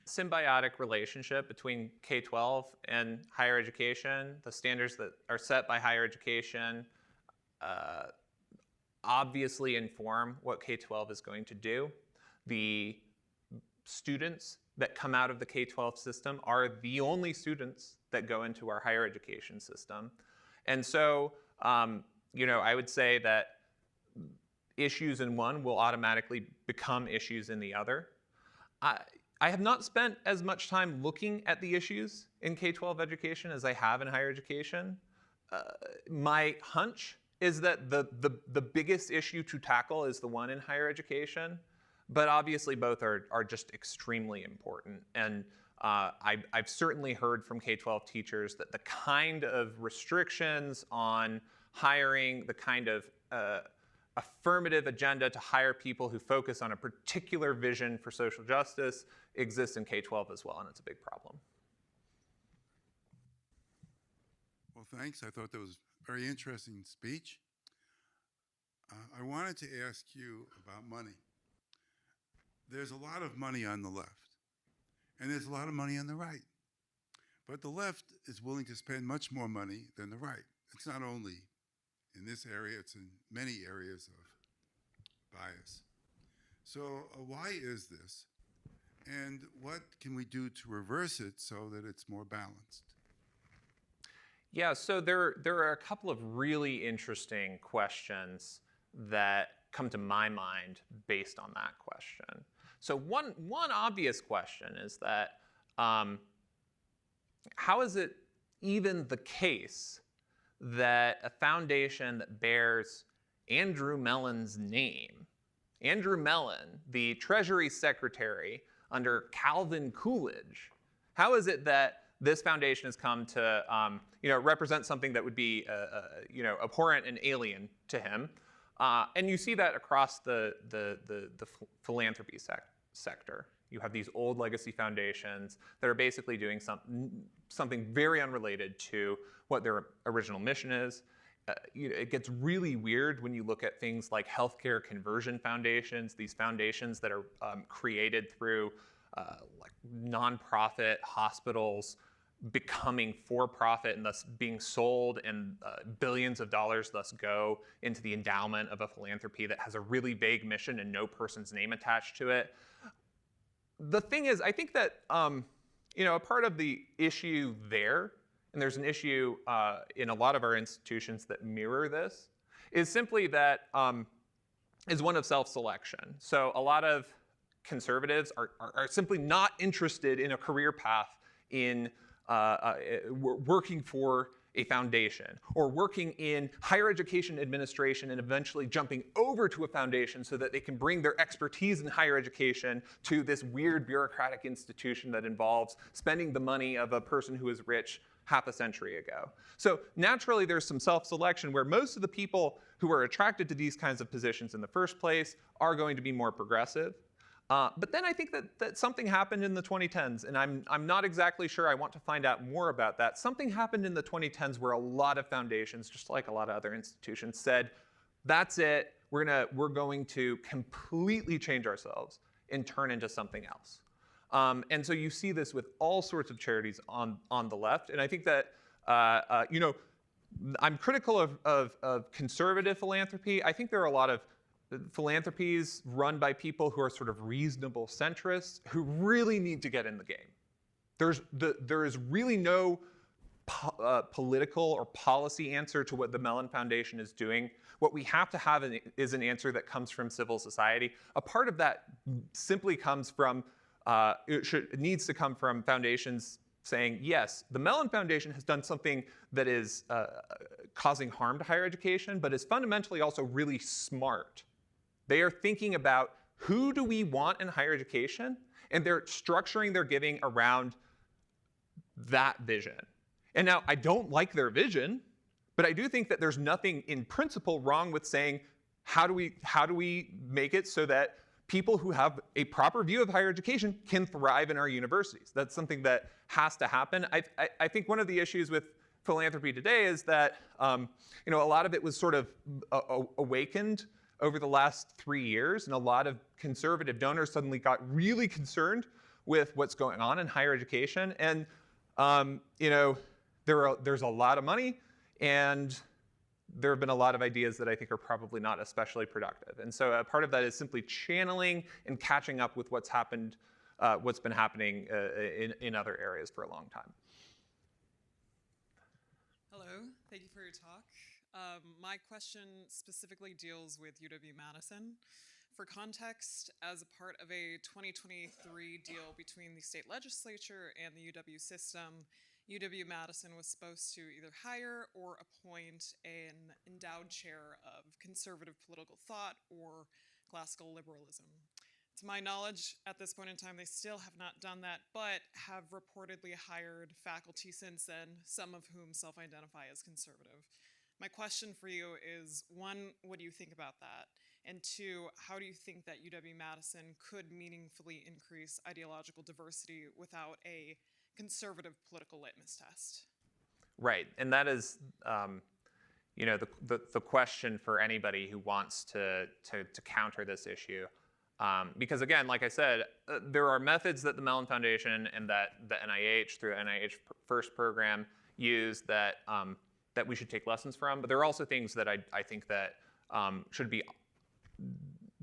symbiotic relationship between K-12 and higher education. The standards that are set by higher education obviously inform what K-12 is going to do. The students that come out of the K-12 system are the only students that go into our higher education system. And so, you know, I would say that issues in one will automatically become issues in the other. I have not spent as much time looking at the issues in K-12 education as I have in higher education. My hunch is that the biggest issue to tackle is the one in higher education, but obviously both are just extremely important. And I've certainly heard from K-12 teachers that the kind of restrictions on hiring, the kind of affirmative agenda to hire people who focus on a particular vision for social justice exists in K-12 as well, and it's a big problem. Well, thanks. I thought that was a very interesting speech. I wanted to ask you about money. There's a lot of money on the left, and there's a lot of money on the right. But the left is willing to spend much more money than the right. It's not only in this area, it's in many areas of bias. So why is this? And what can we do to reverse it so that it's more balanced? Yeah, so there are a couple of really interesting questions that come to my mind based on that question. So one obvious question is that how is it even the case that a foundation that bears Andrew Mellon's name, Andrew Mellon, the Treasury Secretary under Calvin Coolidge, how is it that this foundation has come to represent something that would be abhorrent and alien to him? And you see that across the philanthropy sector. You have these old legacy foundations that are basically doing something very unrelated to what their original mission is. It gets really weird when you look at things like healthcare conversion foundations, these foundations that are created through like nonprofit hospitals becoming for-profit and thus being sold, and billions of dollars thus go into the endowment of a philanthropy that has a really vague mission and no person's name attached to it. The thing is, I think that a part of the issue there, and there's an issue in a lot of our institutions that mirror this, is simply that is one of self-selection. So a lot of conservatives are simply not interested in a career path in working for a foundation or working in higher education administration and eventually jumping over to a foundation so that they can bring their expertise in higher education to this weird bureaucratic institution that involves spending the money of a person who is rich half a century ago. So naturally, there's some self-selection where most of the people who are attracted to these kinds of positions in the first place are going to be more progressive. But then I think that something happened in the 2010s, and I'm not exactly sure. I want to find out more about that. Something happened in the 2010s where a lot of foundations, just like a lot of other institutions, said, that's it, we're going to completely change ourselves and turn into something else. And so you see this with all sorts of charities on the left. And I think that, I'm critical of conservative philanthropy. I think there are a lot of philanthropies run by people who are sort of reasonable centrists who really need to get in the game. There is really no political or policy answer to what the Mellon Foundation is doing. What we have to have is an answer that comes from civil society. A part of that simply comes from, it needs to come from foundations saying, yes, the Mellon Foundation has done something that is causing harm to higher education, but is fundamentally also really smart. They are thinking about who do we want in higher education, and they're structuring their giving around that vision. And now, I don't like their vision, but I do think that there's nothing in principle wrong with saying, how do we make it so that people who have a proper view of higher education can thrive in our universities? That's something that has to happen. I think one of the issues with philanthropy today is that a lot of it was sort of awakened over the last 3 years, and a lot of conservative donors suddenly got really concerned with what's going on in higher education. And there's a lot of money, and there have been a lot of ideas that I think are probably not especially productive. And so a part of that is simply channeling and catching up with what's been happening in other areas for a long time. Hello, thank you for your talk. My question specifically deals with UW-Madison. For context, as a part of a 2023 deal between the state legislature and the UW system, UW-Madison was supposed to either hire or appoint an endowed chair of conservative political thought or classical liberalism. To my knowledge, at this point in time, they still have not done that, but have reportedly hired faculty since then, some of whom self-identify as conservative. My question for you is, one, what do you think about that? And two, how do you think that UW-Madison could meaningfully increase ideological diversity without a conservative political litmus test? Right, and that is, the question for anybody who wants to counter this issue. Because again, like I said, there are methods that the Mellon Foundation and that the NIH through the NIH First program use that we should take lessons from. But there are also things that I think that should be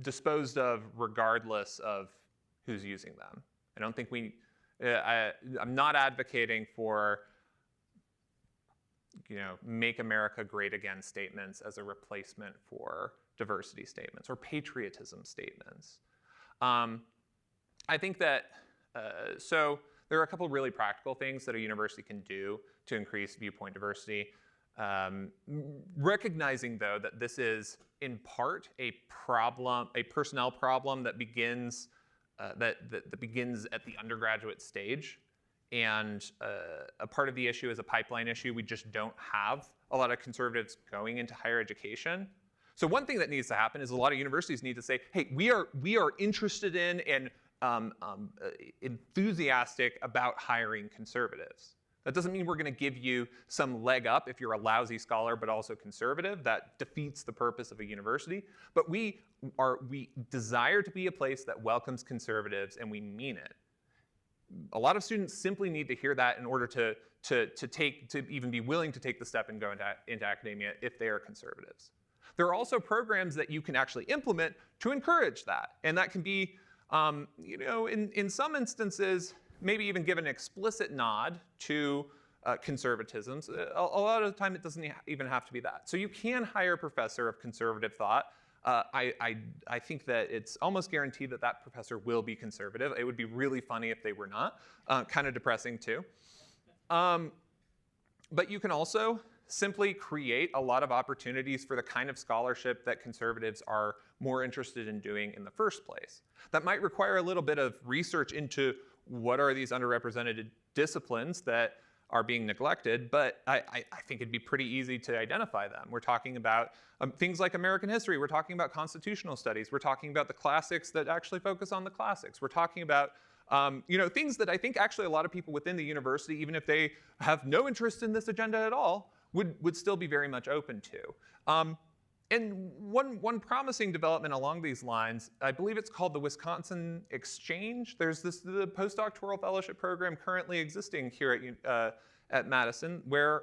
disposed of regardless of who's using them. I don't think I'm not advocating for make America great again statements as a replacement for diversity statements or patriotism statements. I think that, so there are a couple really practical things that a university can do to increase viewpoint diversity. Recognizing though that this is in part a personnel problem that begins that begins at the undergraduate stage. And a part of the issue is a pipeline issue. We just don't have a lot of conservatives going into higher education. So one thing that needs to happen is a lot of universities need to say, hey, we are interested in and enthusiastic about hiring conservatives. That doesn't mean we're going to give you some leg up if you're a lousy scholar but also conservative. That defeats the purpose of a university. But we desire to be a place that welcomes conservatives, and we mean it. A lot of students simply need to hear that in order to even be willing to take the step and go into academia if they are conservatives. There are also programs that you can actually implement to encourage that, and that can be, in some instances, maybe even give an explicit nod to conservatisms. A lot of the time, it doesn't even have to be that. So you can hire a professor of conservative thought. I think that it's almost guaranteed that that professor will be conservative. It would be really funny if they were not. Kind of depressing too. But you can also simply create a lot of opportunities for the kind of scholarship that conservatives are more interested in doing in the first place. That might require a little bit of research into what are these underrepresented disciplines that are being neglected, but I think it'd be pretty easy to identify them. We're talking about things like American history. We're talking about constitutional studies. We're talking about the classics that actually focus on the classics. We're talking about things that I think actually a lot of people within the university, even if they have no interest in this agenda at all, would still be very much open to. And one promising development along these lines, I believe it's called the Wisconsin Exchange. There's the postdoctoral fellowship program currently existing here at Madison, where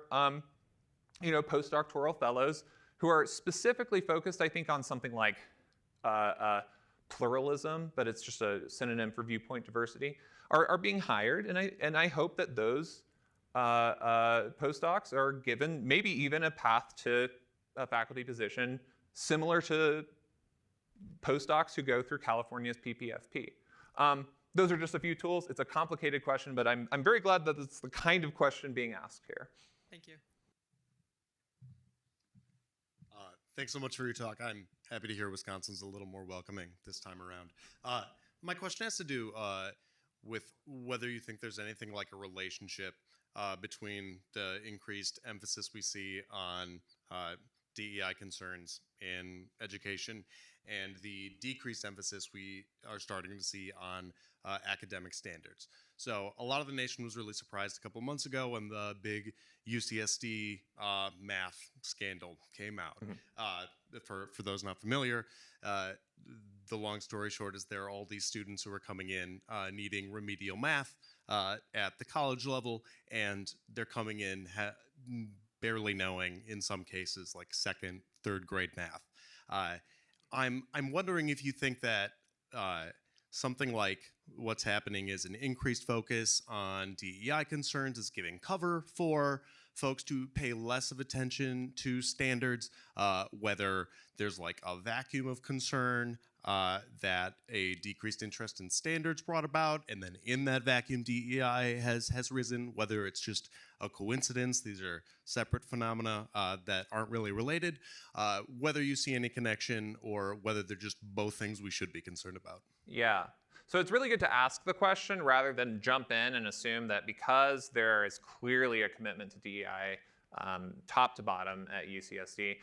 postdoctoral fellows who are specifically focused, I think, on something like pluralism, but it's just a synonym for viewpoint diversity, are being hired, and I hope that those postdocs are given maybe even a path to a faculty position similar to postdocs who go through California's PPFP. Those are just a few tools. It's a complicated question, but I'm very glad that it's the kind of question being asked here. Thank you. Thanks so much for your talk. I'm happy to hear Wisconsin's a little more welcoming this time around. My question has to do with whether you think there's anything like a relationship between the increased emphasis we see on DEI concerns in education and the decreased emphasis we are starting to see on academic standards. So a lot of the nation was really surprised a couple months ago when the big UCSD math scandal came out. For those not familiar, the long story short is there are all these students who are coming in needing remedial math at the college level, and they're coming in barely knowing, in some cases, like second, third grade math. I'm wondering if you think that something like what's happening is an increased focus on DEI concerns is giving cover for folks to pay less of attention to standards, whether there's like a vacuum of concern that a decreased interest in standards brought about, and then in that vacuum DEI has risen, whether it's just a coincidence, these are separate phenomena that aren't really related, whether you see any connection or whether they're just both things we should be concerned about. Yeah. So it's really good to ask the question rather than jump in and assume that because there is clearly a commitment to DEI top to bottom at UCSD,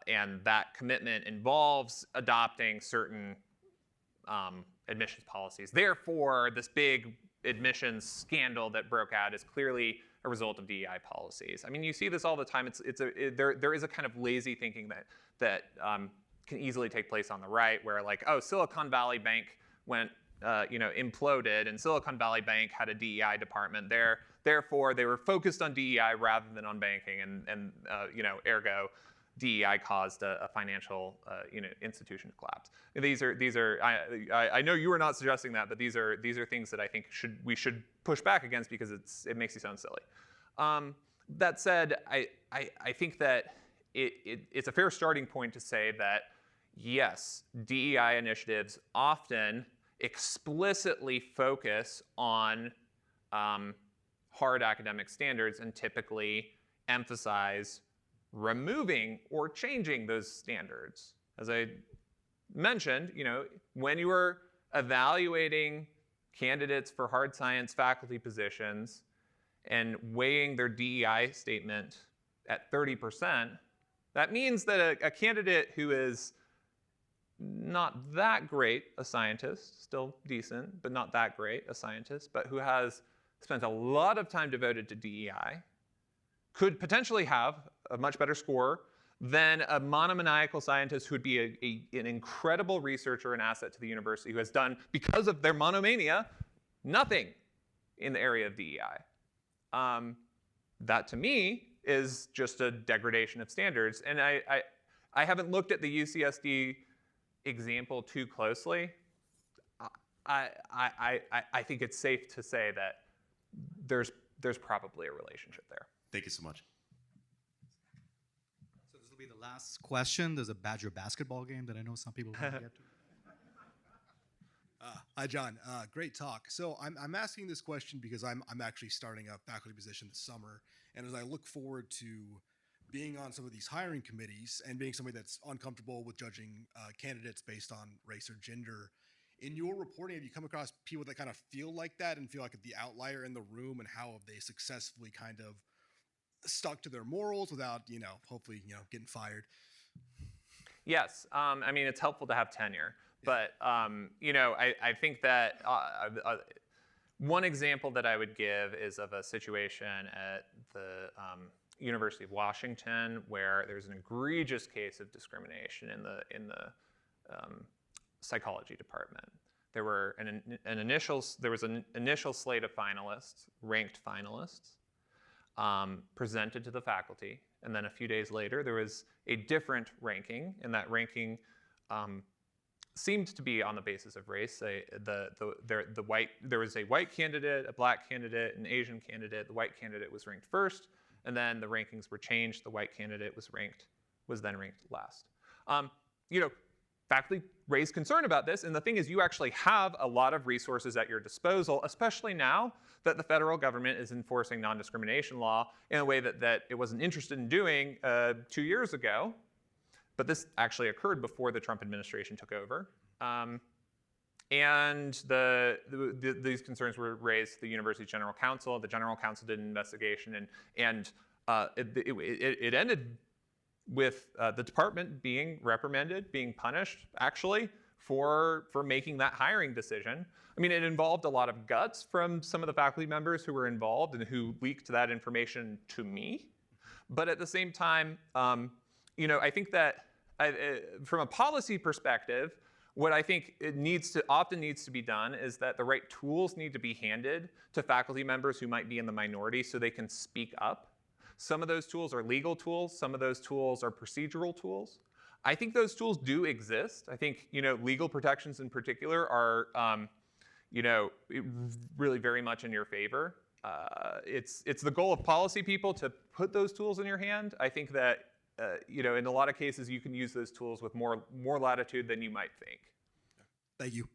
and that commitment involves adopting certain admissions policies. Therefore, this big admissions scandal that broke out is clearly a result of DEI policies. I mean, you see this all the time. There is a kind of lazy thinking that can easily take place on the right, where like, oh, Silicon Valley Bank went imploded, and Silicon Valley Bank had a DEI department there. Therefore, they were focused on DEI rather than on banking, and ergo, DEI caused a financial institution to collapse. These are I know you were not suggesting that, but these are things that I think we should push back against because it makes you sound silly. That said, I think that it's a fair starting point to say that yes, DEI initiatives often explicitly focus on hard academic standards and typically emphasize removing or changing those standards. As I mentioned, when you are evaluating candidates for hard science faculty positions and weighing their DEI statement at 30%, that means that a candidate who is not that great a scientist, still decent, but not that great a scientist, but who has spent a lot of time devoted to DEI, could potentially have a much better score than a monomaniacal scientist who would be an incredible researcher and asset to the university who has done, because of their monomania, nothing in the area of DEI. That to me is just a degradation of standards. And I haven't looked at the UCSD example too closely. I think it's safe to say that there's probably a relationship there. Thank you so much. So this will be the last question. There's a Badger basketball game that I know some people want to get to. Hi, John. Great talk. So I'm asking this question because I'm actually starting a faculty position this summer, and as I look forward to being on some of these hiring committees and being somebody that's uncomfortable with judging candidates based on race or gender, in your reporting, have you come across people that kind of feel like that and feel like the outlier in the room, and how have they successfully kind of stuck to their morals without, hopefully, getting fired? Yes, I mean, it's helpful to have tenure, but I think that one example that I would give is of a situation at the University of Washington, where there was an egregious case of discrimination in the psychology department. There were there was an initial slate of finalists, ranked finalists, presented to the faculty, and then a few days later there was a different ranking, and that ranking seemed to be on the basis of race. There was a white candidate, a black candidate, an Asian candidate. The white candidate was ranked first, and then the rankings were changed. The white candidate was then ranked last. Faculty raised concern about this, and the thing is, you actually have a lot of resources at your disposal, especially now that the federal government is enforcing non-discrimination law in a way that it wasn't interested in doing 2 years ago. But this actually occurred before the Trump administration took over. And these concerns were raised to the university's general counsel. The general counsel did an investigation, and it ended with the department being reprimanded, being punished, actually, for making that hiring decision. I mean, it involved a lot of guts from some of the faculty members who were involved and who leaked that information to me. But at the same time, I think that from a policy perspective, what I think often needs to be done is that the right tools need to be handed to faculty members who might be in the minority so they can speak up. Some of those tools are legal tools. Some of those tools are procedural tools. I think those tools do exist. I think legal protections in particular are really very much in your favor. It's the goal of policy people to put those tools in your hand. I think that in a lot of cases you can use those tools with more latitude than you might think. Thank you.